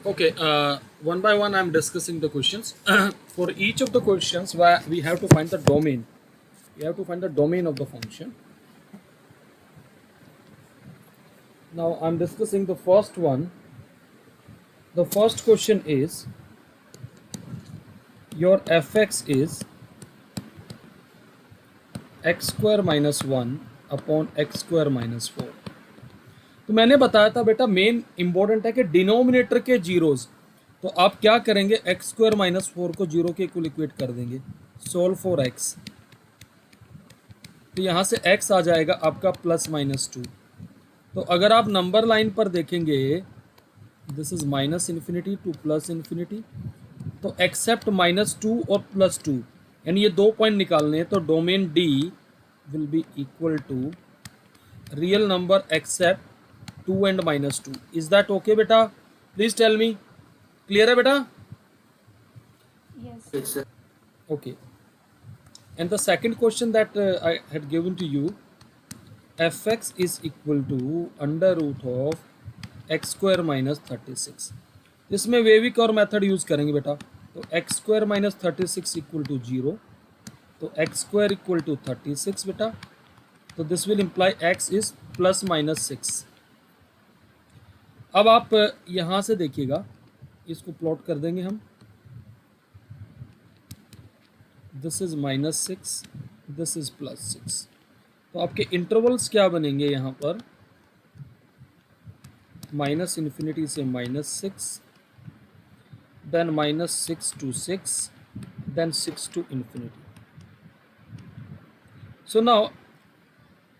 Okay, one by one, I'm discussing the questions. For each of the questions, we have to find the domain. We have to find the domain of the function. Now, I'm discussing the first one. The first question is your fx is x square minus 1 upon x square minus 4. तो मैंने बताया था बेटा main important है कि denominator के zeros, तो आप क्या करेंगे, एक्स स्क्वायर माइनस 4 को जीरो के इक्वल इक्वेट कर देंगे. सोल्व फॉर एक्स, तो यहाँ से x आ जाएगा आपका प्लस माइनस 2. तो अगर आप नंबर लाइन पर देखेंगे, this is minus infinity two plus infinity, तो एक्सेप्ट माइनस 2 और प्लस 2, यानी ये 2 पॉइंट निकालने हैं. तो domain D will be equal to real number except 2 and minus 2. Is that okay बेटा? Please tell me. Clear है बेटा? Yes. Yes, sir. Okay. And the second question that I had given to you, fx is equal to under root of x square minus 36. इसमें वेविक और method use करेंगे बेटा. तो x square minus 36 equal to 0, तो x square equal to 36 बेटा. तो this will imply x is plus minus 6. अब आप यहाँ से देखिएगा, इसको प्लॉट कर देंगे हम. This is minus 6, this is plus 6. तो आपके इंटरवल्स क्या बनेंगे यहाँ पर, माइनस इन्फिनिटी से minus 6, then minus 6 to 6, then 6 to infinity. So now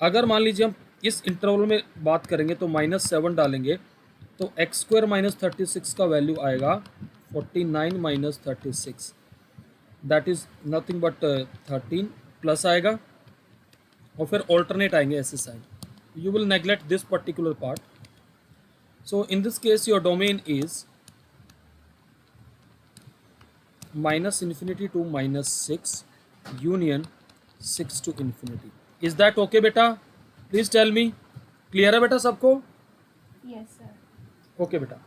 अगर मान लीजिए हम इस इंटरवल में बात करेंगे तो माइनस 7 डालेंगे, तो एक्स स्क्वायर माइनस 36 का वैल्यू आएगा 49 minus 36, that is nothing but 13 plus आएगा, और फिर ऑल्टरनेट आएंगे ऐसे side. You will neglect this particular part. So in this case your domain is minus infinity to minus 6 union 6 to infinity. Is that okay बेटा? Please tell me. Clear है बेटा सबको? Yes, sir. Okay beta.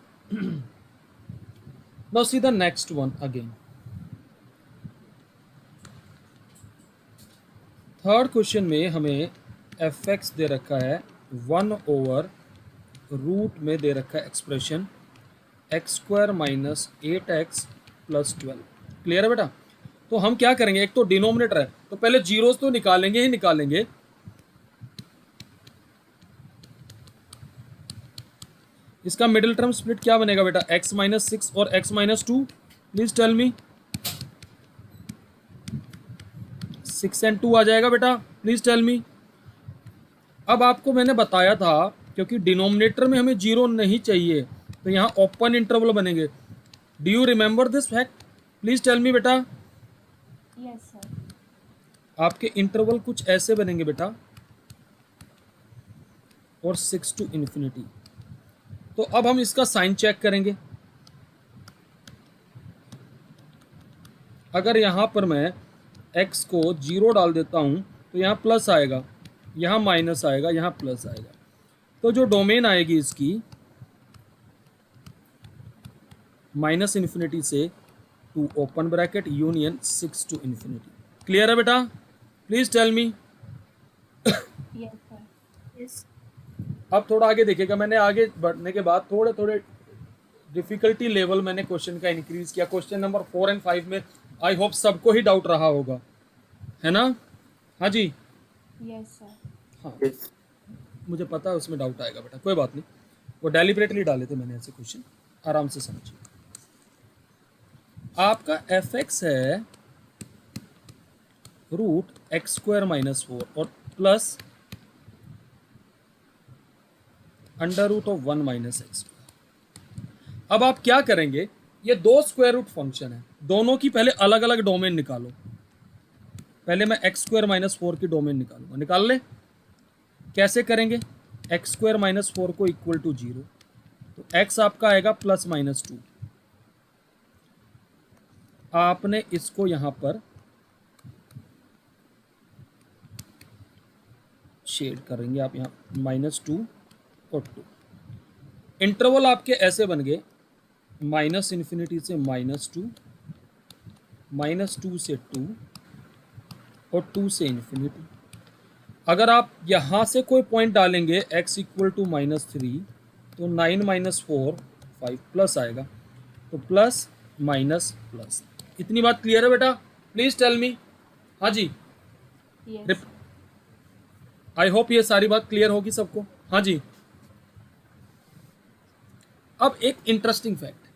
Now see the next one again. Third question में हमें fx दे रखा है 1 over root में दे रखा है expression x square minus 8x plus 12. Clear है बेटा? तो हम क्या करेंगे, एक तो डिनोमिनेटर है तो पहले जीरोस तो निकालेंगे ही निकालेंगे. इसका मिडिल टर्म स्प्लिट क्या बनेगा बेटा, x माइनस 6 और x minus 2. Please tell me. 6 and 2 आ जाएगा बेटा. Please tell me. अब आपको मैंने बताया था क्योंकि डिनोमिनेटर में हमें जीरो नहीं चाहिए, तो यहाँ ओपन इंटरवल बनेंगे. Do you remember this fact? Please tell me बेटा. Yes, sir. आपके इंटरवल कुछ ऐसे बनेंगे बेटा, और 6 to इन्फिनिटी. तो अब हम इसका साइन चेक करेंगे. अगर यहाँ पर मैं x को 0 डाल देता हूँ तो यहाँ प्लस आएगा, यहाँ माइनस आएगा, यहाँ प्लस आएगा. तो जो डोमेन आएगी इसकी माइनस इन्फिनिटी से two open bracket union 6 to infinity. Clear है बेटा? Please tell me. Yes, sir. Yes. अब थोड़ा आगे देखिएगा, मैंने आगे बढ़ने के बाद थोड़े थोड़े डिफिकल्टी लेवल मैंने क्वेश्चन का इंक्रीज किया. क्वेश्चन नंबर 4 and 5 में आई होप सबको ही डाउट रहा होगा, है ना? हाँ जी. Yes, sir. हाँ, Yes. मुझे पता है उसमें डाउट आएगा बेटा, कोई बात नहीं. वो डेलिबरेटली डाले थे मैंने ऐसे क्वेश्चन, आराम से समझिए. आपका एफ एक्स है रूट एक्स स्क्वायर माइनस 4 और plus under root of 1 minus x. अब आप क्या करेंगे, ये दो स्क्वायर रूट फंक्शन है, दोनों की पहले अलग अलग डोमेन निकालो. पहले मैं एक्स स्क्वायर माइनस 4 की डोमेन निकालूंगा. निकाल ले. कैसे करेंगे, एक्स स्क्वायर माइनस 4 को इक्वल टू 0, तो एक्स आपका आएगा प्लस माइनस 2. आपने इसको यहां पर शेड करेंगे, आप यहां -2 और 2. इंटरवल आपके ऐसे बन गए माइनस इन्फिनिटी से -2, -2 से 2 और 2 से इन्फिनिटी। अगर आप यहाँ से कोई पॉइंट डालेंगे x इक्वल टू -3, तो 9 - 4 5 प्लस आएगा, तो प्लस माइनस प्लस। इतनी बात क्लियर है बेटा? Please tell me. हाँ जी, Yes. आई होप ये सारी बात क्लियर होगी सबको। हाँ जी। अब एक इंटरेस्टिंग फैक्ट,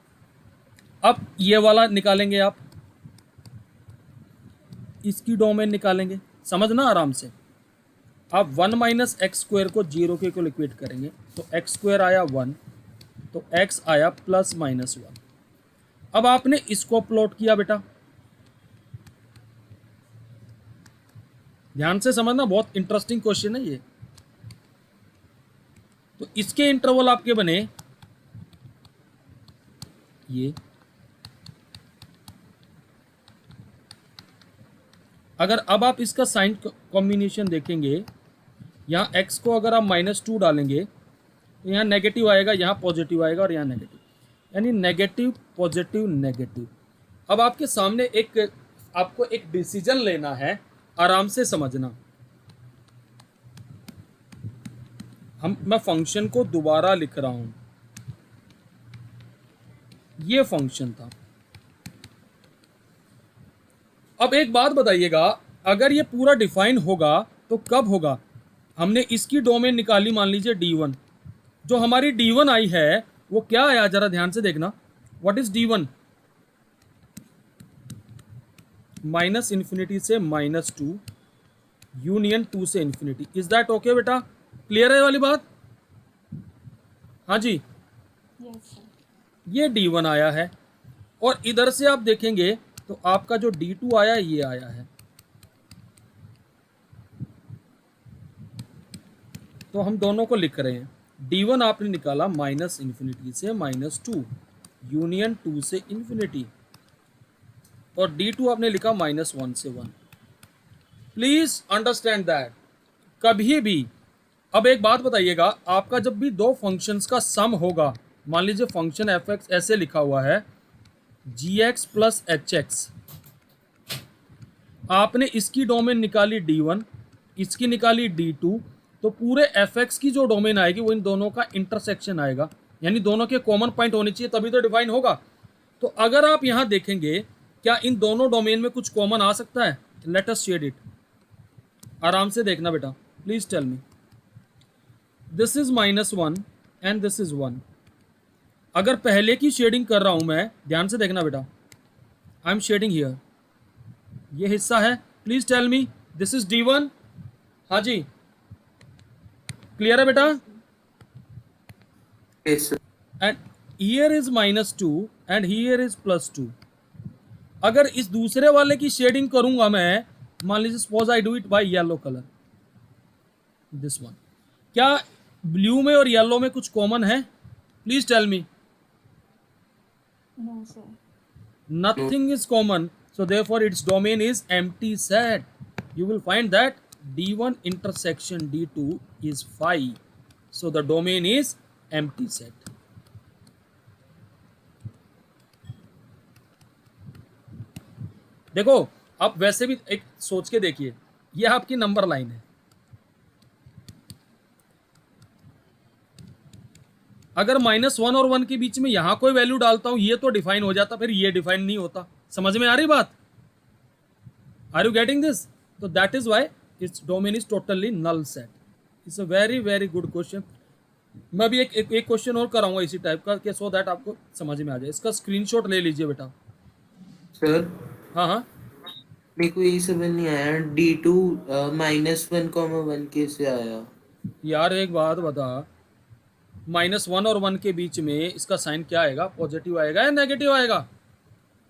अब ये वाला निकालेंगे आप, इसकी डोमेन निकालेंगे, समझना आराम से। आप 1 माइनस एक्स स्क्वायर को 0 के को लिक्विड करेंगे, तो एक्स स्क्वायर आया 1, तो एक्स आया +-1। अब आपने इसको प्लॉट किया बेटा, ध्यान से समझना, बहुत इंटरेस्टिंग क्वेश्चन है ये। तो इसके इंटरवल आपके बने ये, अगर अब आप इसका साइन कॉम्बिनेशन देखेंगे, यहाँ x को अगर आप -2 डालेंगे तो यहाँ नेगेटिव आएगा, यहाँ पॉजिटिव आएगा और यहाँ नेगेटिव, यानी नेगेटिव पॉजिटिव नेगेटिव। अब आपके सामने आपको एक डिसीजन लेना है, आराम से समझना। मैं फंक्शन को दोबारा लिख रहा हूं, ये फंक्शन था। अब एक बात बताइएगा, अगर ये पूरा डिफाइन होगा तो कब होगा? हमने इसकी डोमेन निकाली, मान लीजिए D1, जो हमारी D1 आई है वो क्या आया, जरा ध्यान से देखना। What is D1? -∞ से -2 यूनियन 2 से इन्फिनिटी। इज दैट ओके बेटा? क्लियर है वाली बात? हाँ जी, Yes, sir. ये D1 आया है, और इधर से आप देखेंगे तो आपका जो D2 आया ये आया है। तो हम दोनों को लिख रहे हैं, D1 आपने निकाला -∞ से -2 यूनियन 2 से इन्फिनिटी, और D2 आपने लिखा -1 से 1। प्लीज अंडरस्टैंड दैट, कभी भी, अब एक बात बताइएगा, आपका जब भी दो फंक्शंस का सम होगा, मान लीजिए फंक्शन f(x) ऐसे लिखा हुआ है gx + hx, आपने इसकी डोमेन निकाली D1, इसकी निकाली D2, तो पूरे f(x) की जो डोमेन आएगी वो इन दोनों का इंटरसेक्शन आएगा, यानी दोनों के कॉमन पॉइंट होने चाहिए, तभी तो डिफाइन होगा। तो अगर आप यहां देखेंगे, क्या इन दोनों डोमेन में कुछ कॉमन आ सकता है? Let us shade it. आराम से देखना बेटा, please tell me. This is -1 and this is 1। अगर पहले की शेडिंग कर रहा हूं मैं, ध्यान से देखना बेटा, आई एम शेडिंग हियर, ये हिस्सा है, please tell me, this is D1। हाँ जी, क्लियर है बेटा? Yes, sir. And here is -2 and here is +2। अगर इस दूसरे वाले की शेडिंग करूंगा मैं, मान लीजिए suppose I do it by yellow colour, this one, क्या ब्लू में और येलो में कुछ कॉमन है? Please tell me. No, sir. Nothing is common, so therefore its domain is empty set. You will find that D1 intersection D2 is phi, so the domain is empty set. देखो, आप वैसे भी एक सोच के देखिए, ये आपकी नंबर लाइन है, अगर -1 और 1 के बीच में यहां कोई वैल्यू डालता हूं, ये तो डिफाइन हो जाता, फिर ये डिफाइन नहीं होता। समझ में आ रही बात? Are you getting this? तो that is why its domain is totally null set. It's a very very good question. मैं भी एक क्वेश्चन और कराऊंगा इसी टाइप का, कि सो दैट आपको समझ में आ जाए। इसका स्क्रीनशॉट ले लीजिए बेटा। सर, हाँ हाँ, मेरे को यही समझ नहीं आया, D2 -1, 1 कैसे आया? यार एक बात बता, -1 और 1 के बीच में इसका साइन क्या आएगा? पॉजिटिव आएगा या नेगेटिव आएगा?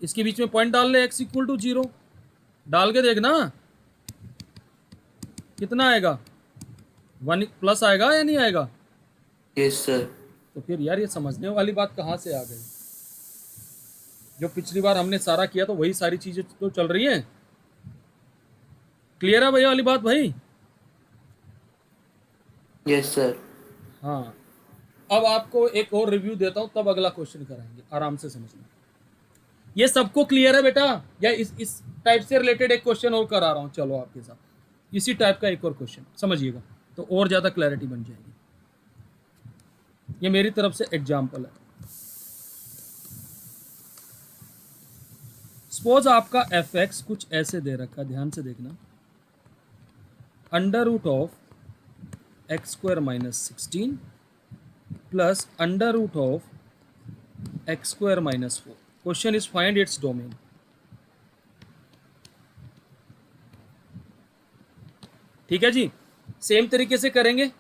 इसके बीच में पॉइंट डाल ले, x इक्वल टू 0 डाल के देखना कितना आएगा, 1 प्लस आएगा या नहीं आएगा? Yes sir. तो फिर यार ये समझने वाली बात कहाँ से आ गई? जो पिछली बार हमने सारा किया तो वही सारी चीजें तो चल रही हैं। क्लियर है भैया वाली बात भाई? Yes sir. हाँ, अब आपको एक और रिव्यू देता हूं, तब अगला क्वेश्चन कराएंगे, आराम से समझना। ये सबको क्लियर है बेटा, या इस टाइप से रिलेटेड एक क्वेश्चन और करा रहा हूं, चलो आपके साथ इसी टाइप का एक और क्वेश्चन समझिएगा, तो और ज्यादा क्लैरिटी बन जाएगी। ये मेरी तरफ से एग्जाम्पल है। सपोज आपका एफ एक्स कुछ ऐसे दे रखा, ध्यान से देखना, under root of x square minus 16 plus under root of x square minus 4। Question is find its domain. ठीक है जी, सेम तरीके से करेंगे।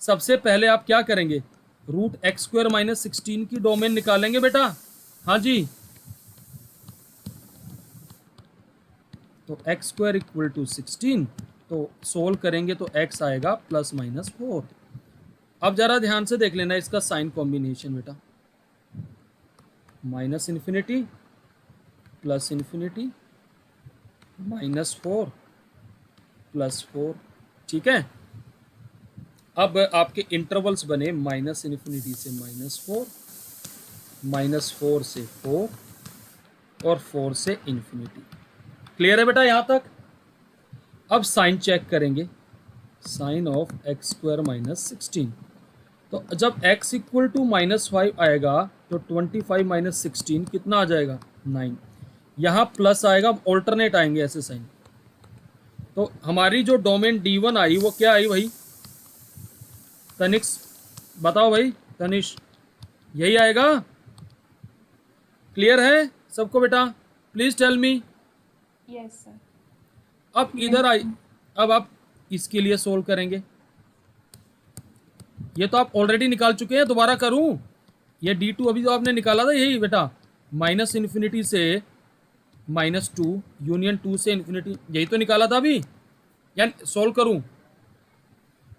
सबसे पहले आप क्या करेंगे, रूट एक्स स्क्वायर माइनस 16 की डोमेन निकालेंगे बेटा। हाँ जी, तो एक्स स्क्वायर इक्वल टू 16, तो सोल्व करेंगे तो एक्स आएगा प्लस माइनस 4। अब जरा ध्यान से देख लेना इसका साइन कॉम्बिनेशन बेटा, minus infinity plus infinity minus 4 plus 4। ठीक है, अब आपके इंटरवल्स बने माइनस इन्फिनिटी से -4, -4 से 4 और 4 से इन्फिनिटी। क्लियर है बेटा यहाँ तक? अब साइन चेक करेंगे, sign of x square minus 16। तो जब x इक्वल टू -5 आएगा तो 25 माइनस 16 कितना आ जाएगा, 9। यहाँ प्लस आएगा, ऑल्टरनेट आएंगे ऐसे साइन। तो हमारी जो डोमेन D1 आई वो क्या आई भाई, तनिक्स बताओ भाई, तनिष यही आएगा? क्लियर है सबको बेटा? Please tell me. Yes sir. अब इधर आई, अब आप इसके लिए सोल्व करेंगे। ये तो आप ऑलरेडी निकाल चुके हैं, दोबारा करूं? ये D2 अभी तो आपने निकाला था, यही बेटा, माइनस इन्फिनिटी से -2 यूनियन 2 से इन्फिनिटी, यही तो निकाला था अभी, या सोल्व करूं?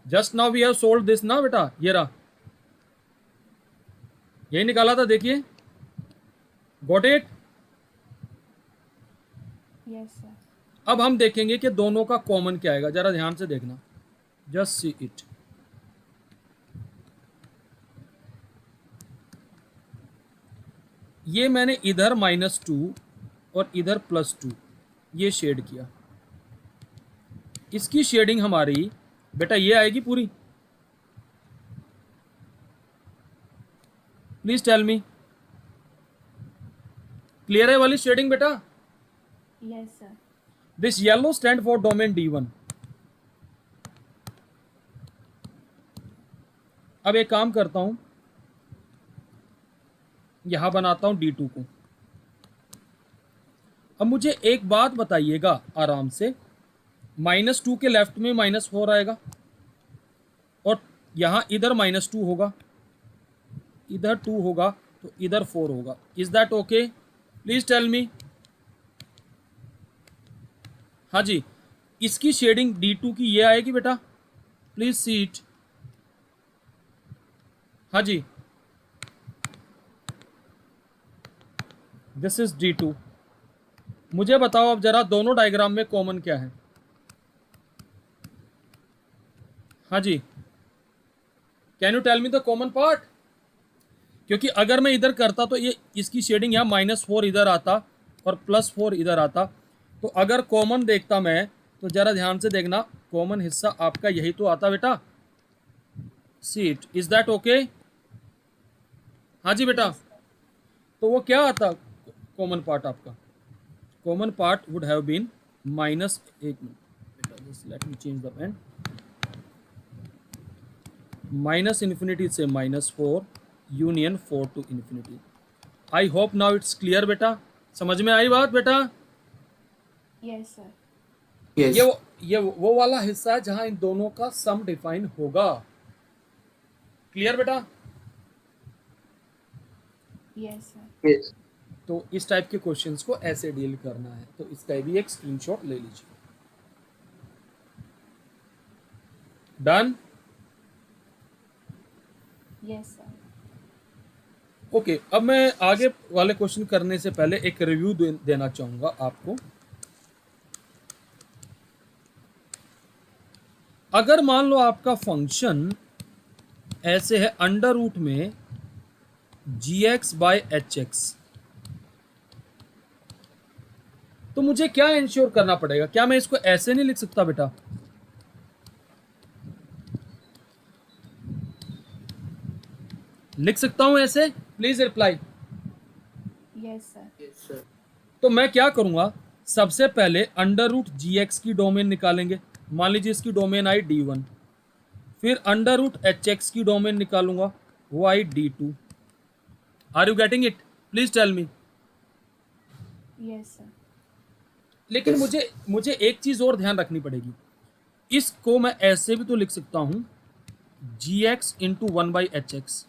Just now we have solve this ना बेटा, ये रहा, यही निकाला था, देखिए, गॉट इट? Yes sir. अब हम देखेंगे कि दोनों का कॉमन क्या आएगा, जरा ध्यान से देखना, जस्ट सी इट। ये मैंने इधर -2 और इधर +2 ये शेड किया, इसकी शेडिंग हमारी बेटा ये आएगी पूरी। प्लीज टेल मी, क्लियर है वाली शेडिंग बेटा? Yes sir. This yellow stand for domain D1। अब एक काम करता हूं, यहां बनाता हूं D2 को। अब मुझे एक बात बताइएगा आराम से, -2 के लेफ्ट में -4 आएगा और यहां इधर -2 होगा, इधर 2 होगा, तो इधर 4 होगा। Is that okay? Please tell me. हाँ जी, इसकी शेडिंग D2 की ये आएगी बेटा, प्लीज सी इट। हाँ जी, दिस इज D2। मुझे बताओ अब जरा दोनों डायग्राम में कॉमन क्या है? हाँ जी, can you tell me the common part? क्योंकि अगर मैं इधर करता तो ये इसकी शेडिंग यहाँ -4 इधर आता और +4 इधर आता, तो अगर कॉमन देखता मैं तो जरा ध्यान से देखना, कॉमन हिस्सा आपका यही तो आता बेटा, see it. Is that okay? हाँ जी बेटा, तो वो क्या आता कॉमन पार्ट आपका? Common part would have been minus, एक मिनट बेटा, just let me change the pen, minus infinity से -4 union 4 to infinity. I hope now it's clear बेटा, समझ में आई बात बेटा? Yes sir. Yes. ये वो वाला हिस्सा है जहां इन दोनों का सम डिफाइन होगा। क्लियर बेटा? Yes sir. Yes. तो इस टाइप के क्वेश्चंस को ऐसे डील करना है, तो इसका भी एक स्क्रीनशॉट ले लीजिए। डन? Yes sir. ओके, अब मैं आगे वाले क्वेश्चन करने से पहले एक रिव्यू देना चाहूंगा आपको। अगर मान लो आपका फंक्शन ऐसे है अंडर रूट में gx बाय hx, तो मुझे क्या इंश्योर करना पड़ेगा? क्या मैं इसको ऐसे नहीं लिख सकता बेटा? लिख सकता हूं ऐसे? Please reply. Yes, sir. Yes, sir. तो मैं क्या करूंगा, सबसे पहले अंडर रूट जी एक्स की डोमेन निकालेंगे, मान लीजिए इसकी डोमेन आई D1, फिर अंडर रूट एच एक्स की डोमेन निकालूंगा, वो आई D2। Are you getting it? Please tell me. Yes, sir. लेकिन Yes. मुझे एक चीज और ध्यान रखनी पड़ेगी, इसको मैं ऐसे भी तो लिख सकता हूं, g x into 1/hx।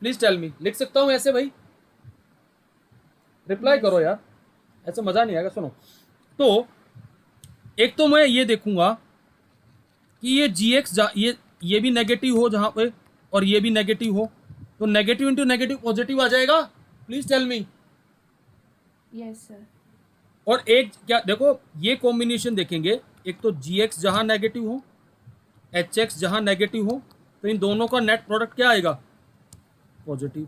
Please tell me, लिख सकता हूं ऐसे भाई? रिप्लाई करो यार, ऐसे मजा नहीं आएगा। सुनो, तो एक तो मैं ये देखूंगा कि ये जी एक्स ये भी नेगेटिव हो जहां पे, और ये भी नेगेटिव हो, तो नेगेटिव इंटू नेगेटिव पॉजिटिव आ जाएगा। Please tell me. Yes, sir. और एक क्या देखो, ये कॉम्बिनेशन देखेंगे, एक तो जी एक्स जहां नेगेटिव हो, एच एक्स जहां नेगेटिव हो, तो इन दोनों का नेट प्रोडक्ट क्या आएगा? पॉजिटिव।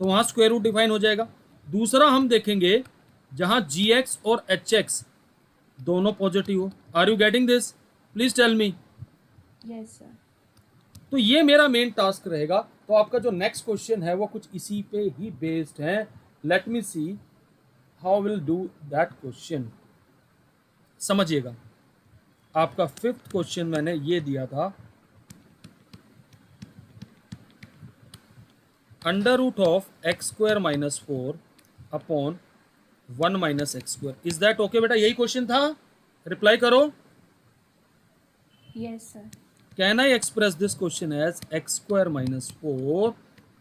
तो वहां स्क्वायर रूट डिफाइन हो जाएगा। दूसरा हम देखेंगे जहां जी एक्स और एच एक्स दोनों पॉजिटिव हो। Are you getting this? Please tell me. Yes, sir. तो ये मेरा मेन टास्क रहेगा। तो आपका जो नेक्स्ट क्वेश्चन है वो कुछ इसी पे ही बेस्ड है। Let me see how will do that question. समझिएगा, आपका 5th क्वेश्चन मैंने ये दिया था, under root of x² - 4 upon 1 - x²। Is that okay बेटा? यही क्वेश्चन था, रिप्लाई करो। Yes, sir. Can I express this question as x² - 4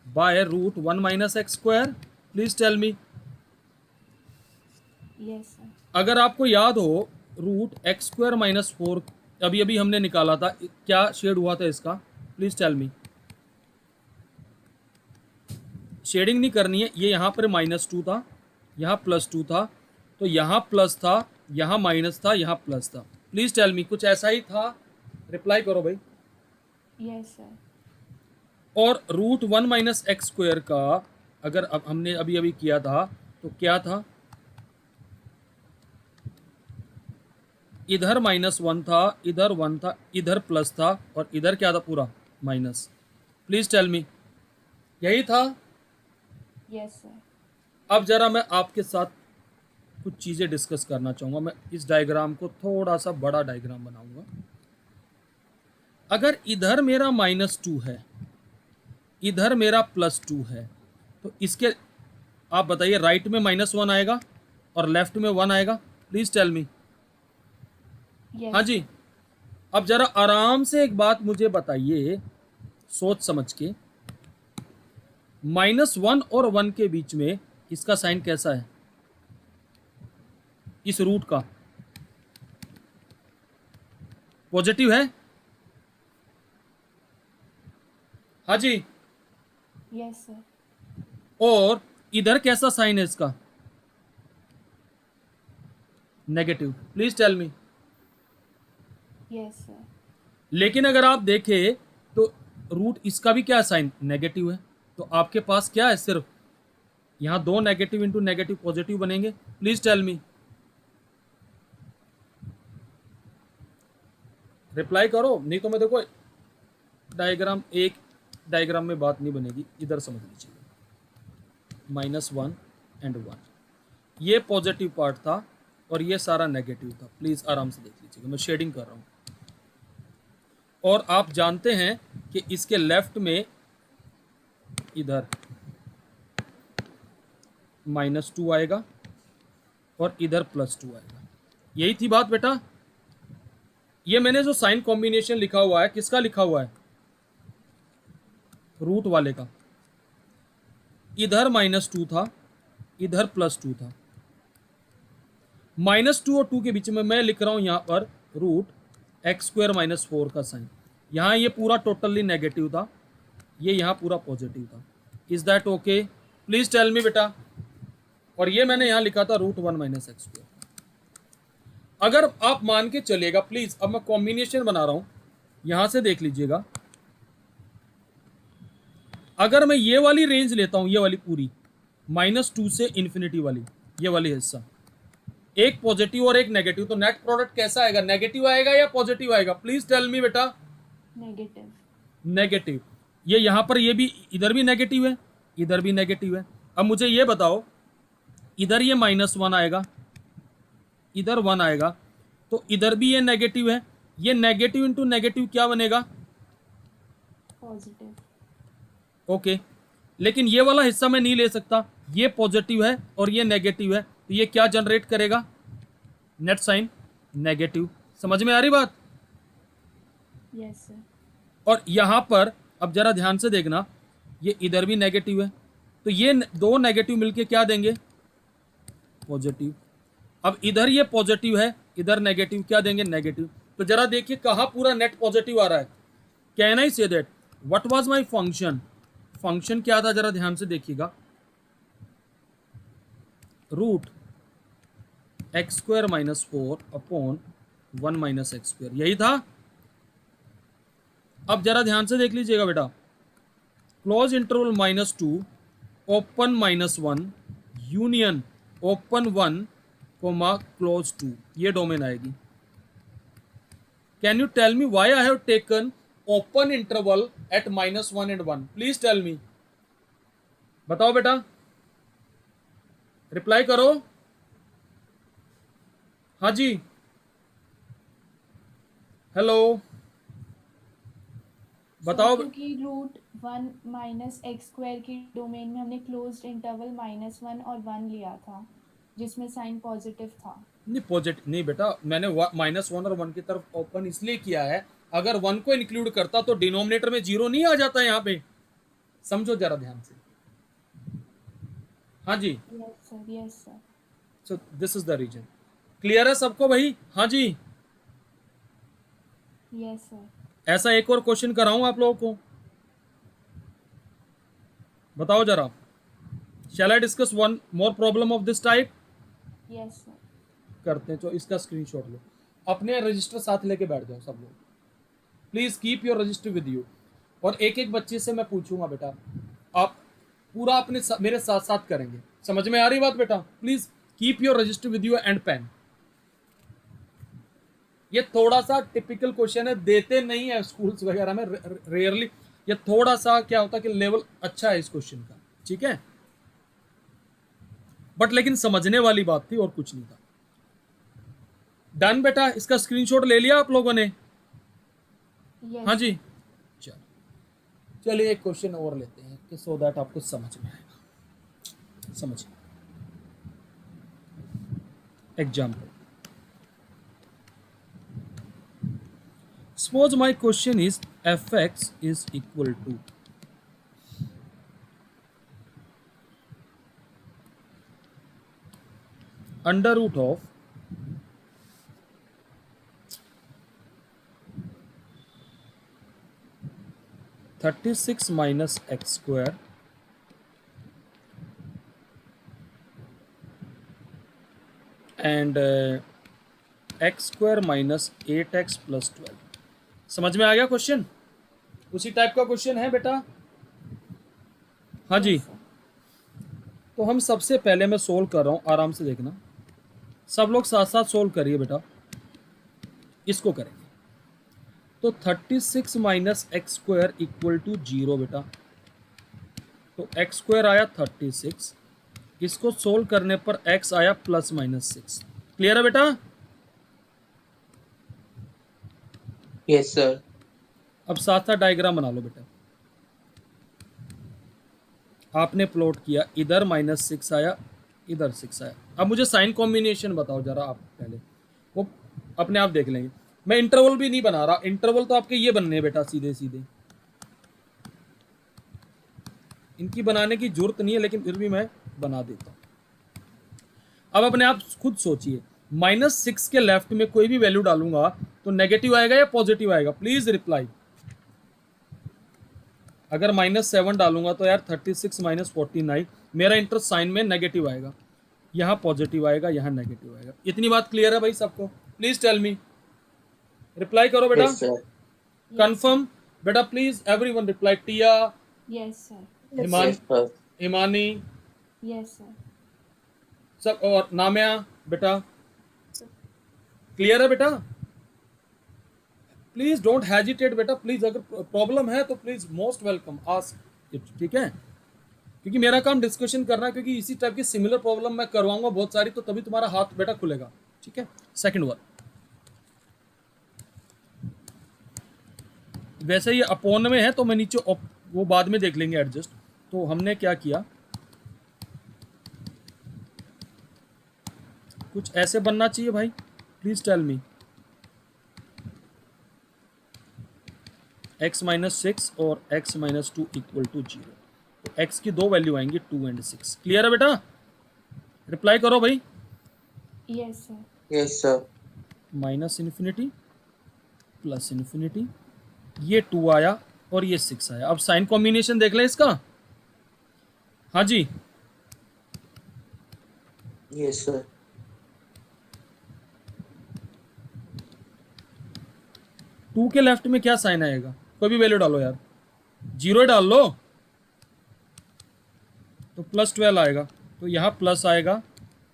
by root 1 - x²? Please tell me. Yes, sir. अगर आपको याद हो, रूट x² - 4 अभी अभी हमने निकाला था, क्या शेड हुआ था इसका? Please tell me. शेडिंग नहीं करनी है, ये यहाँ पर -2 था, यहाँ +2 था, तो यहाँ प्लस था, यहाँ माइनस था, यहाँ प्लस था। प्लीज टेल मी, कुछ ऐसा ही था? रिप्लाई करो भाई। Yes, sir. और रूट 1 - x² का अगर अब हमने अभी अभी किया था तो क्या था? इधर -1 था, इधर 1 था, इधर प्लस था, और इधर क्या था? पूरा माइनस। प्लीज टेल मी, यही था? Yes, sir. अब जरा मैं आपके साथ कुछ चीज़ें डिस्कस करना चाहूँगा। मैं इस डायग्राम को थोड़ा सा बड़ा डायग्राम बनाऊंगा। अगर इधर मेरा -2 है, इधर मेरा +2 है, तो इसके आप बताइए, राइट में -1 आएगा और लेफ्ट में 1 आएगा? Please tell me. Yes. हाँ जी। अब जरा आराम से एक बात मुझे बताइए, सोच समझ के, -1 और 1 के बीच में इसका साइन कैसा है? इस रूट का पॉजिटिव है? हाँ जी। Yes, sir. और इधर कैसा साइन है इसका? Negative. Please tell me. Yes, sir. लेकिन अगर आप देखें तो रूट इसका भी क्या साइन? नेगेटिव है। तो आपके पास क्या है? सिर्फ यहां 2 नेगेटिव इंटू नेगेटिव पॉजिटिव बनेंगे। प्लीज टेल मी, रिप्लाई करो, नहीं तो मैं देखो एक डायग्राम में बात नहीं बनेगी। इधर समझ लीजिए, -1 एंड 1, ये पॉजिटिव पार्ट था और ये सारा नेगेटिव था। प्लीज आराम से देख लीजिएगा, मैं शेडिंग कर रहा हूं। और आप जानते हैं कि इसके लेफ्ट में इधर -2 आएगा और इधर +2 आएगा। यही थी बात बेटा। ये मैंने जो साइन कॉम्बिनेशन लिखा हुआ है, किसका लिखा हुआ है? रूट वाले का। इधर -2 था, इधर +2 था। -2 और 2 के बीच में मैं लिख रहा हूं यहां पर रूट x² - 4 का साइन। यहां ये पूरा टोटली नेगेटिव था, ये यहां पूरा पॉजिटिव था। Is that okay? Please tell me बेटा। और ये मैंने यहां लिखा था रूट 1 - x²। अगर आप मान के चलिएगा, प्लीज, अब मैं कॉम्बिनेशन बना रहा हूं, यहां से देख लीजिएगा, अगर मैं ये वाली रेंज लेता हूं, ये वाली पूरी -2 से इन्फिनिटी वाली, ये वाली हिस्सा, एक पॉजिटिव और एक नेगेटिव, तो नेट प्रोडक्ट कैसा आएगा? नेगेटिव आएगा या पॉजिटिव आएगा? प्लीज टेल मी बेटा। नेगेटिव। नेगेटिव। ये यहां पर ये भी, इधर भी नेगेटिव है, इधर भी नेगेटिव है। अब मुझे ये बताओ, इधर ये -1 आएगा, इधर 1 आएगा, तो इधर भी ये नेगेटिव है, ये नेगेटिव इंटू नेगेटिव क्या बनेगा? पॉजिटिव। ओके, लेकिन ये वाला हिस्सा मैं नहीं ले सकता, ये पॉजिटिव है और ये नेगेटिव है, तो ये क्या जनरेट करेगा? Net sign negative. समझ में आ रही बात? Yes sir. और यहां पर अब जरा ध्यान से देखना, ये इधर भी नेगेटिव है, तो ये दो नेगेटिव मिलके क्या देंगे? पॉजिटिव। अब इधर ये पॉजिटिव है, इधर नेगेटिव, क्या देंगे? नेगेटिव। तो जरा देखिए कहाँ पूरा नेट पॉजिटिव आ रहा है। Can I say that what was my function? Function क्या था, जरा ध्यान से देखिएगा, रूट x² - 4 अपॉन 1 - x², यही था। अब जरा ध्यान से देख लीजिएगा बेटा, close interval -2 open -1 union open 1 comma close 2, ये डोमेन आएगी। Can you tell me why I have taken open interval at -1 and 1? Please tell me, बताओ बेटा, रिप्लाई करो। हाँ जी, हेलो, बताओ। क्योंकि √1 - x² की डोमेन में हमने क्लोज्ड इंटरवल -1 और 1 लिया था, जिसमें साइन पॉजिटिव था। नहीं पॉजिटिव नहीं बेटा, मैंने -1 और 1 की तरफ ओपन इसलिए किया है, अगर 1 को इंक्लूड करता तो डिनोमिनेटर में 0 नहीं आ जाता यहाँ पे। समझो जरा ध्यान से। हाँ जी, yes sir, yes sir. So this is the reason. Clear है सबको भाई? हाँ जी। Yes sir. ऐसा एक और क्वेश्चन कराऊं आप लोगों को, बताओ जरा। Shall I discuss one more problem of this type? Yes sir. करते हैं, तो इसका स्क्रीनशॉट लो, अपने रजिस्टर साथ लेके बैठ जाओ सब लोग। Please keep your register with you. और एक एक बच्चे से मैं पूछूंगा बेटा, आप पूरा अपने मेरे साथ साथ करेंगे। समझ में आ रही बात बेटा? Please keep your register with you and pen. ये थोड़ा सा टिपिकल क्वेश्चन है, देते नहीं है स्कूल्स वगैरह में, रेयरली। ये थोड़ा सा क्या होता है कि लेवल अच्छा है इस क्वेश्चन का, ठीक है, बट लेकिन समझने वाली बात थी और कुछ नहीं था। डन बेटा, इसका स्क्रीनशॉट ले लिया आप लोगों ने? यस हाँ जी, चलो चलिए एक क्वेश्चन और लेते हैं कि सो दैट आपको समझ में आएगा। समझिए example. Suppose my question is fx is equal to under root of (36 minus x square and x square minus 8x plus 12। समझ में आ गया क्वेश्चन? उसी टाइप का क्वेश्चन है बेटा? हाँ जी। तो हम सबसे पहले मैं सोल्व कर रहा हूँ, आराम से देखना, सब लोग साथ साथ सोल्व करिए बेटा। इसको करेंगे तो 36 minus x square equal to 0 बेटा। तो एक्स स्क्वायर आया 36, इसको सोल्व करने पर एक्स आया +-6। क्लियर है बेटा? Yes sir. अब साथ साथ डायग्राम बना लो बेटा। आपने प्लॉट किया, इधर -6 आया, इधर 6 आया। अब मुझे साइन कॉम्बिनेशन बताओ जरा आप पहले, वो अपने आप देख लेंगे। मैं इंटरवल भी नहीं बना रहा, इंटरवल तो आपके ये बनने हैं बेटा, सीधे सीधे, इनकी बनाने की जरूरत नहीं है, लेकिन फिर भी मैं बना देता हूं। अब अपने आप खुद सोचिए, -6 के लेफ्ट में कोई भी वैल्यू डालूंगा तो नेगेटिव आएगा या पॉजिटिव आएगा? Please reply. अगर -7 डालूंगा तो यार 36 - 49, मेरा इंटरेस्ट साइन में नेगेटिव आएगा, यहाँ पॉजिटिव आएगा, यहाँ नेगेटिव आएगा। इतनी बात क्लियर है भाई सबको? प्लीज टेल मी, रिप्लाई करो बेटा। Yes sir. कंफर्म बेटा please everyone reply, Tia, Yes, sir. Himan, Yes, sir. Himani, Yes, sir. सब, और नाम्या बेटा, क्लियर है बेटा? प्लीज डोंट हेजिटेट बेटा, प्लीज अगर प्रॉब्लम है तो please most welcome ask it, ठीक है? क्योंकि मेरा काम डिस्कशन करना है, क्योंकि इसी टाइप की सिमिलर प्रॉब्लम मैं करवाऊंगा बहुत सारी, तो तभी तुम्हारा हाथ बेटा खुलेगा, ठीक है? सेकंड वन, वैसे ये अपोन में है तो मैं नीचे वो बाद में देख लेंगे एडजस्ट। तो हमने क्या किया, कुछ ऐसे बनना चाहिए भाई, please tell me. x minus 6 और x माइनस 2 इक्वल टू 0, तो x की दो वैल्यू आएंगी 2 एंड 6। क्लियर है बेटा? रिप्लाई करो भाई। Yes, sir. Yes, sir. Minus infinity plus infinity, ये 2 आया और ये 6 आया। अब साइन कॉम्बिनेशन देख लें इसका। हाँ जी, Yes, sir. 2 के लेफ्ट में क्या साइन आएगा? कोई भी वैल्यू डालो यार, 0 डाल लो, तो प्लस 12 आएगा। तो यहाँ प्लस आएगा,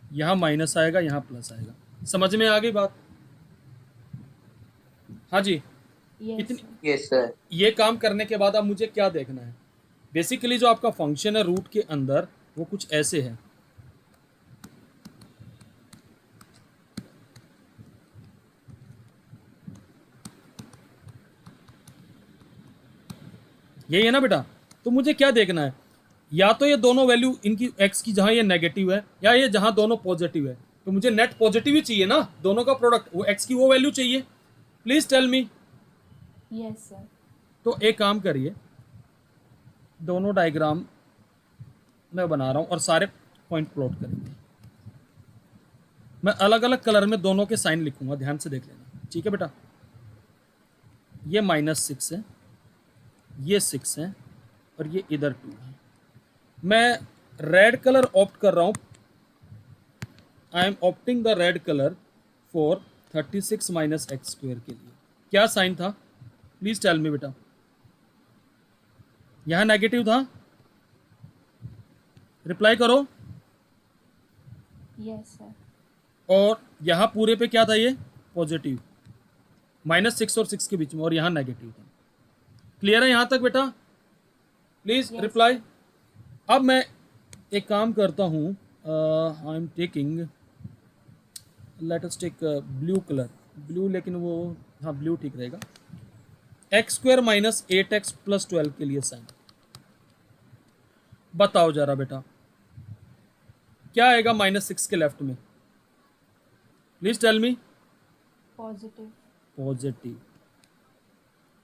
यहाँ माइनस आएगा, यहाँ प्लस आएगा। समझ में आ गई बात? हाँ जी। Yes, इतनी, sir. Yes, sir. ये काम करने के बाद अब मुझे क्या देखना है? बेसिकली जो आपका फंक्शन है रूट के अंदर, वो कुछ ऐसे है। यही है ना बेटा? तो मुझे क्या देखना है, या तो ये दोनों वैल्यू इनकी x की जहां ये नेगेटिव है, या ये जहां दोनों पॉजिटिव है। तो मुझे नेट पॉजिटिव ही चाहिए ना, दोनों का प्रोडक्ट, वो x की वो वैल्यू चाहिए। Please tell me. Yes, sir. तो एक काम करिए, दोनों डायग्राम मैं बना रहा हूं और सारे पॉइंट प्लॉट करेंगे। मैं अलग अलग कलर में दोनों के साइन लिखूंगा, ध्यान से देख लेना, ठीक है बेटा? ये -6 है, ये 6 है, और ये इधर 2 है। मैं रेड कलर ऑप्ट कर रहा हूं, I M opting the red colour for 36 minus x square के लिए। क्या साइन था? प्लीज टेल मी बेटा। यहां नेगेटिव था, रिप्लाई करो। Yes, sir. और यहां पूरे पे क्या था? ये पॉजिटिव, -6 और 6 के बीच में, और यहां नेगेटिव था। क्लियर है यहां तक बेटा? Please Yes, reply. अब मैं एक काम करता हूं, I am taking, let us take blue colour, blue, लेकिन वो, हाँ ब्लू ठीक रहेगा। X square minus 8x plus 12 के लिए साइन बताओ जरा बेटा, क्या आएगा -6 के लेफ्ट में? Please tell me. Positive. Positive.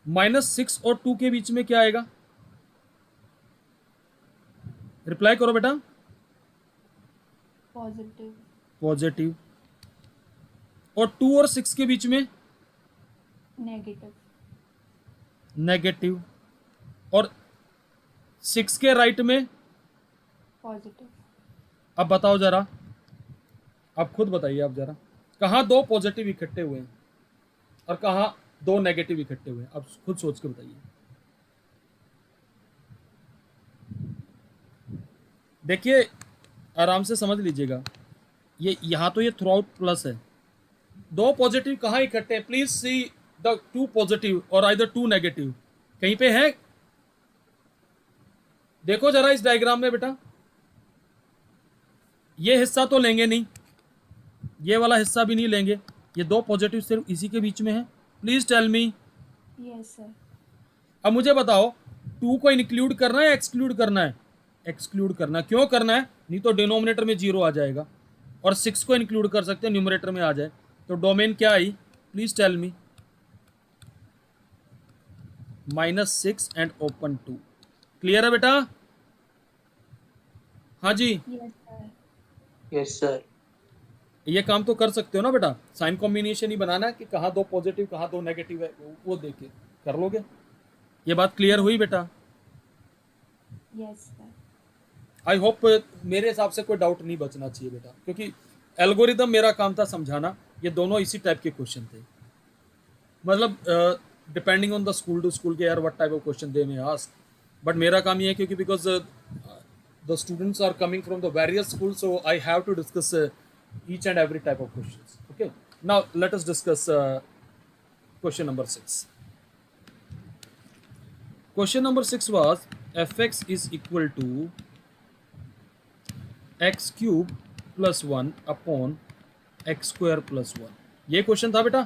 -6 और 2 के बीच में क्या आएगा? रिप्लाई करो बेटा। Positive. पॉजिटिव। और 2 और 6 के बीच में Negative. नेगेटिव। और 6 के राइट में, Positive. अब बताओ जरा, अब खुद बताइए आप जरा, कहाँ दो पॉजिटिव इकट्ठे हुए हैं और कहाँ दो नेगेटिव इकट्ठे हुए हैं? अब खुद सोच के बताइए। देखिए आराम से समझ लीजिएगा, ये यहाँ तो ये थ्रू आउट प्लस है, दो पॉजिटिव कहाँ इकट्ठे हैं? प्लीज सी द 2 पॉजिटिव और आइदर 2 नेगेटिव, कहीं पे है? देखो जरा इस डायग्राम में बेटा, ये हिस्सा तो लेंगे नहीं, ये वाला हिस्सा भी नहीं लेंगे, ये दो पॉजिटिव सिर्फ इसी के बीच में है। Please tell me. Yes, sir. अब मुझे बताओ, 2 को इंक्लूड करना है एक्सक्लूड करना है? एक्सक्लूड करना। क्यों करना है? नहीं तो डिनोमिनेटर में 0 आ जाएगा, और 6 को इंक्लूड कर सकते हैं, न्यूमरेटर में आ जाए। तो डोमेन क्या आई? Please tell me. -6 and open 2। Clear है बेटा? हाँ जी, Yes, sir. Yes, sir. ये काम तो कर सकते हो ना बेटा, साइन कॉम्बिनेशन ही बनाना है कि कहाँ दो पॉजिटिव कहाँ दो नेगेटिव है, वो देख के कर लोगे। ये बात क्लियर हुई बेटा? Yes, sir. आई होप मेरे हिसाब से कोई डाउट नहीं बचना चाहिए बेटा, क्योंकि एल्गोरिदम मेरा काम था समझाना, ये दोनों इसी टाइप के क्वेश्चन थे। मतलब depending on the school to school के यार what type of question they may ask, but मेरा काम ये है क्योंकि because the students are coming from the various schools, so I have to discuss each and every type of questions. Okay, now let us discuss question number 6. Question number 6 was fx is equal to x cube plus 1 upon x square plus 1. ये question था बेटा।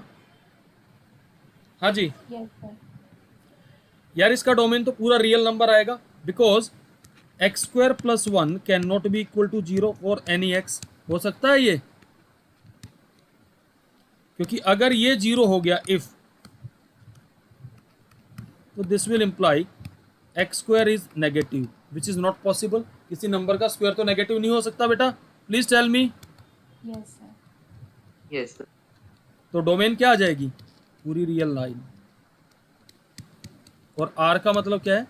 हाँ जी yes sir. यार, इसका domain तो पूरा real number आएगा, because x square plus 1 can not be equal to 0 for any x. हो सकता है ये, क्योंकि अगर ये 0 हो गया इफ, तो this will imply x square is negative, which is not possible. किसी नंबर का स्क्वायर तो नेगेटिव नहीं हो सकता बेटा, please tell me. Yes sir. Yes sir. तो डोमेन क्या आ जाएगी? पूरी रियल लाइन। और आर का मतलब क्या है?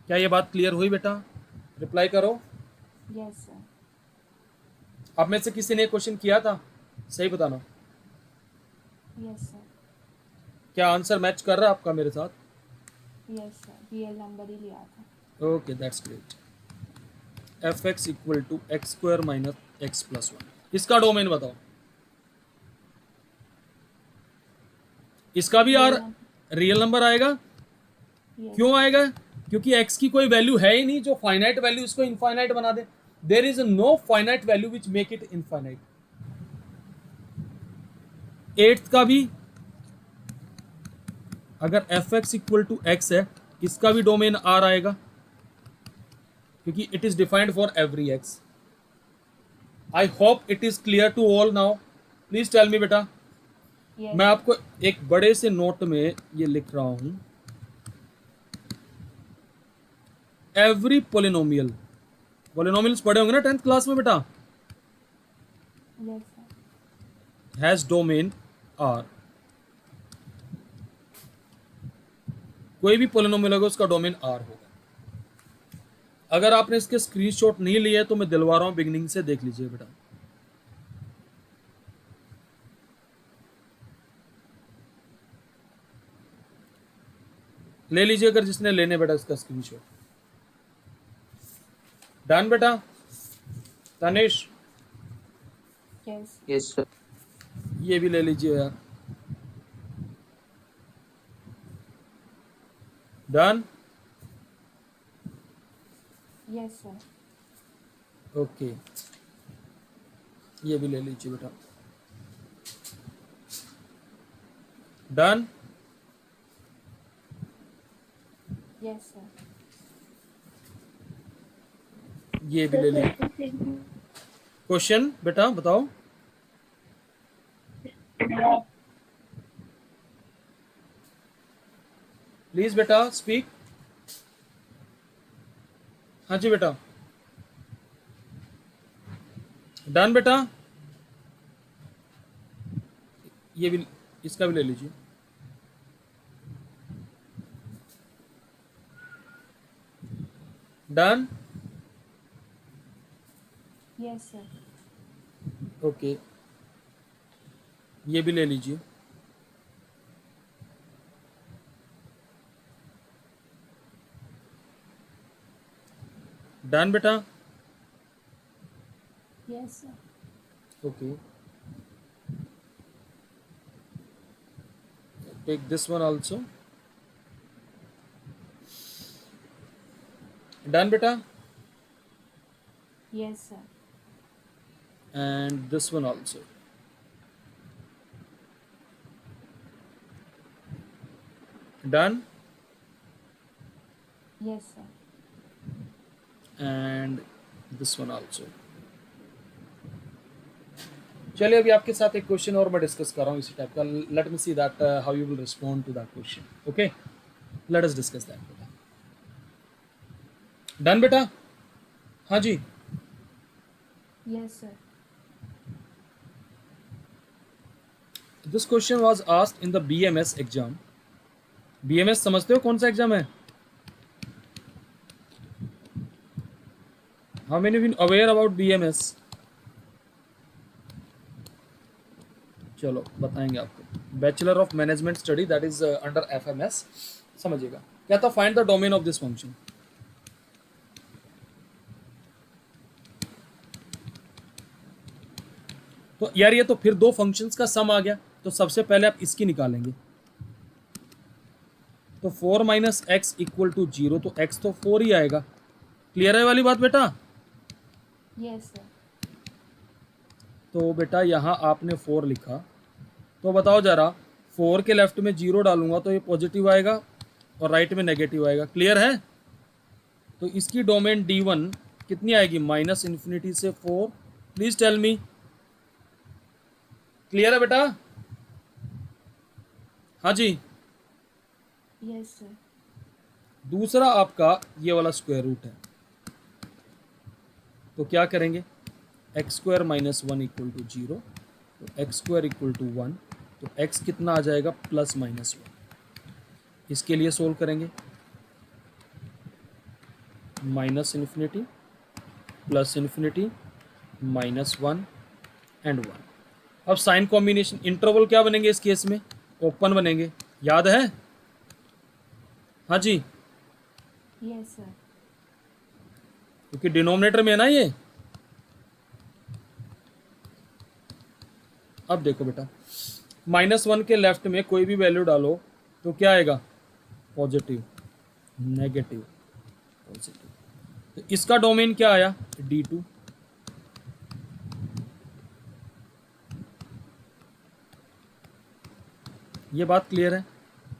क्या ये बात क्लियर हुई बेटा? रिप्लाई करो। Yes sir. आप में से किसी ने क्वेश्चन किया था? सही बताना। Yes sir. क्या आंसर मैच कर रहा है आपका मेरे साथ? यस सर, रियल नंबर ही लिया था। Okay, that's great. F x equal to x square minus x plus 1, इसका डोमेन बताओ। इसका भी आर रियल नंबर आएगा। Yes. क्यों आएगा? क्योंकि x की कोई वैल्यू है ही नहीं जो फाइनाइट वैल्यू इसको इनफाइनाइट बना दे। There is no finite value which make it infinite. 8th का भी अगर f x equal to x है, इसका भी डोमेन आर आएगा, क्योंकि it is defined for every x. I hope it is clear to all now. Please tell me बेटा। Yes. मैं आपको एक बड़े से नोट में ये लिख रहा हूं, एवरी पोलिनोमियल, पोलिनोमियल्स पढ़े होंगे ना 10th क्लास में बेटा, Yes, sir. Has domain are. कोई भी पोलिनोमियल होगा उसका डोमेन आर होगा। अगर आपने इसके स्क्रीनशॉट नहीं लिए तो मैं दिलवा रहा हूं, बिगिनिंग से देख लीजिए बेटा। ले लीजिए अगर जिसने लेने बेटा इसका स्क्रीनशॉट। डन बेटा? तनिष Yes. Yes sir. ये भी ले लीजिए यार। डन? Yes, sir. ओके, ये भी ले लीजिए बेटा। डन? Yes, sir. ये भी ले लीजिए। क्वेश्चन बेटा बताओ। प्लीज बेटा स्पीक। हाँ जी बेटा। डन बेटा? ये भी, इसका भी ले लीजिए। डन? Yes, sir. ओके, ये भी ले लीजिए। डन बेटा? Yes, sir. Okay, take this one also. Done बेटा? Yes, sir. And this one also. Done? Yes, sir. And this one also. चलिए अभी आपके साथ एक क्वेश्चन और मैं डिस्कस कर रहा हूँ इसी टाइप का। Let me see that how you will respond to that question. Okay, let us discuss that बेटा। डन बेटा? हाँ जी। Yes, sir. This question was asked in the BMS exam. BMS समझते हो कौन सा एग्जाम है? How many been aware about BMS? चलो बताएंगे आपको। Bachelor of management study, that is under FMS, समझिएगा। क्या था, find the domain of this function. तो यार ये तो फिर दो फंक्शंस का सम आ गया, तो सबसे पहले आप इसकी निकालेंगे। तो 4 माइनस एक्स इक्वल टू 0, तो x तो 4 ही आएगा। क्लियर है वाली बात बेटा? Yes sir. तो बेटा यहाँ आपने 4 लिखा, तो बताओ जरा, 4 के लेफ्ट में 0 डालूंगा तो ये पॉजिटिव आएगा और राइट में नेगेटिव आएगा। क्लियर है? तो इसकी डोमेन D1 कितनी आएगी, माइनस इन्फिनिटी से 4। प्लीज टेल मी, क्लियर है बेटा? हाँ जी। Yes sir. दूसरा आपका ये वाला स्क्वायर रूट है, तो क्या करेंगे, x square minus 1 equal to 0, तो एक्स स्क्वायर इक्वल टू 1, तो x कितना आ जाएगा, प्लस माइनस 1। इसके लिए सोल्व करेंगे, minus infinity plus infinity minus 1 and 1। अब साइन कॉम्बिनेशन, इंटरवल क्या बनेंगे इस केस में, ओपन बनेंगे, याद है? हाँ जी, यस सर। क्योंकि डिनोमिनेटर में है ना ये। अब देखो बेटा, -1 के लेफ्ट में कोई भी वैल्यू डालो तो क्या आएगा, पॉजिटिव, नेगेटिव, पॉजिटिव। तो इसका डोमेन क्या आया, D2। ये बात क्लियर है?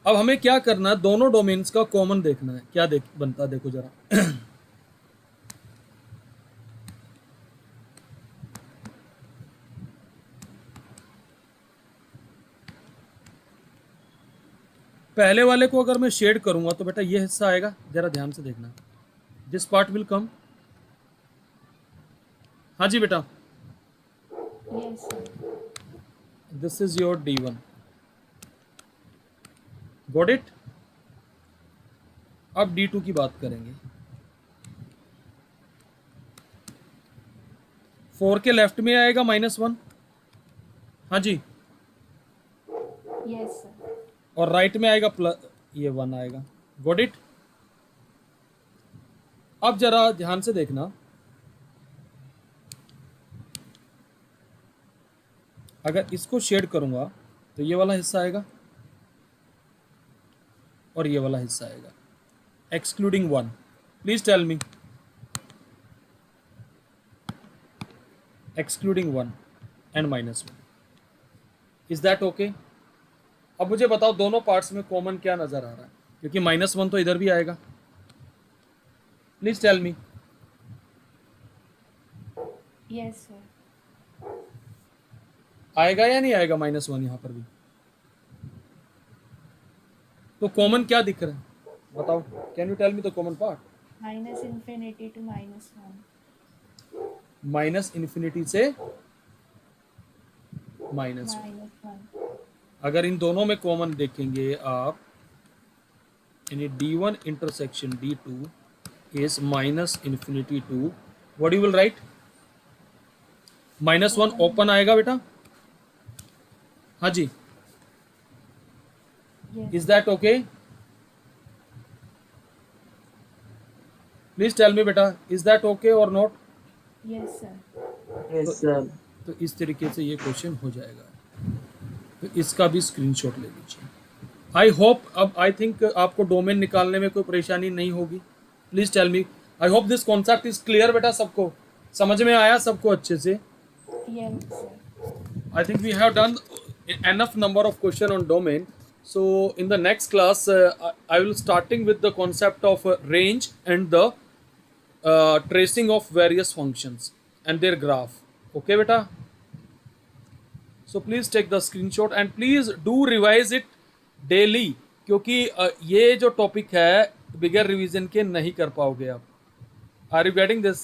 अब हमें क्या करना है, दोनों डोमेन्स का कॉमन देखना है। क्या बनता है, देखो जरा। पहले वाले को अगर मैं शेड करूंगा तो बेटा ये हिस्सा आएगा, जरा ध्यान से देखना, दिस पार्ट विल कम। हाँ जी बेटा, yes sir. This is your D1, got it? अब D2 की बात करेंगे। 4 के लेफ्ट में आएगा -1, हाँ जी, यस सर। और राइट में आएगा प्लस, ये 1 आएगा, गॉट इट? अब जरा ध्यान से देखना, अगर इसको शेड करूंगा तो ये वाला हिस्सा आएगा और ये वाला हिस्सा आएगा, excluding 1। Please tell me, excluding 1 and -1, is that okay? अब मुझे बताओ दोनों पार्ट्स में कॉमन क्या नजर आ रहा है, क्योंकि -1 तो इधर भी आएगा। Please tell me, yes sir. आएगा या नहीं आएगा -1 यहाँ पर भी? तो कॉमन क्या दिख रहा है बताओ, can you tell me the common part? Minus infinity to -1। Minus infinity से -1। -1। अगर इन दोनों में कॉमन देखेंगे आप, यानी D1 intersection D2 is minus infinity to, what you will write, -1 open आएगा बेटा, हाँ जी, is that okay? Please tell me बेटा, इज दैट ओके और not? Yes sir. Yes sir. तो इस तरीके से ये क्वेश्चन हो जाएगा, तो इसका भी स्क्रीनशॉट ले लीजिए। आई होप, अब आई थिंक आपको डोमेन निकालने में कोई परेशानी नहीं होगी। Please tell me, I hope this concept is clear बेटा, सबको समझ में आया, सबको अच्छे से? Yes sir. I think we have done enough number of question on domain. So in the next class, I will starting with the concept of range and the tracing of various functions and their graph. Okay, beta? So please take the screenshot and please do revise it daily, क्योंकि ये जो topic है बिगर revision के नहीं कर पाओगे आप। Are you getting this?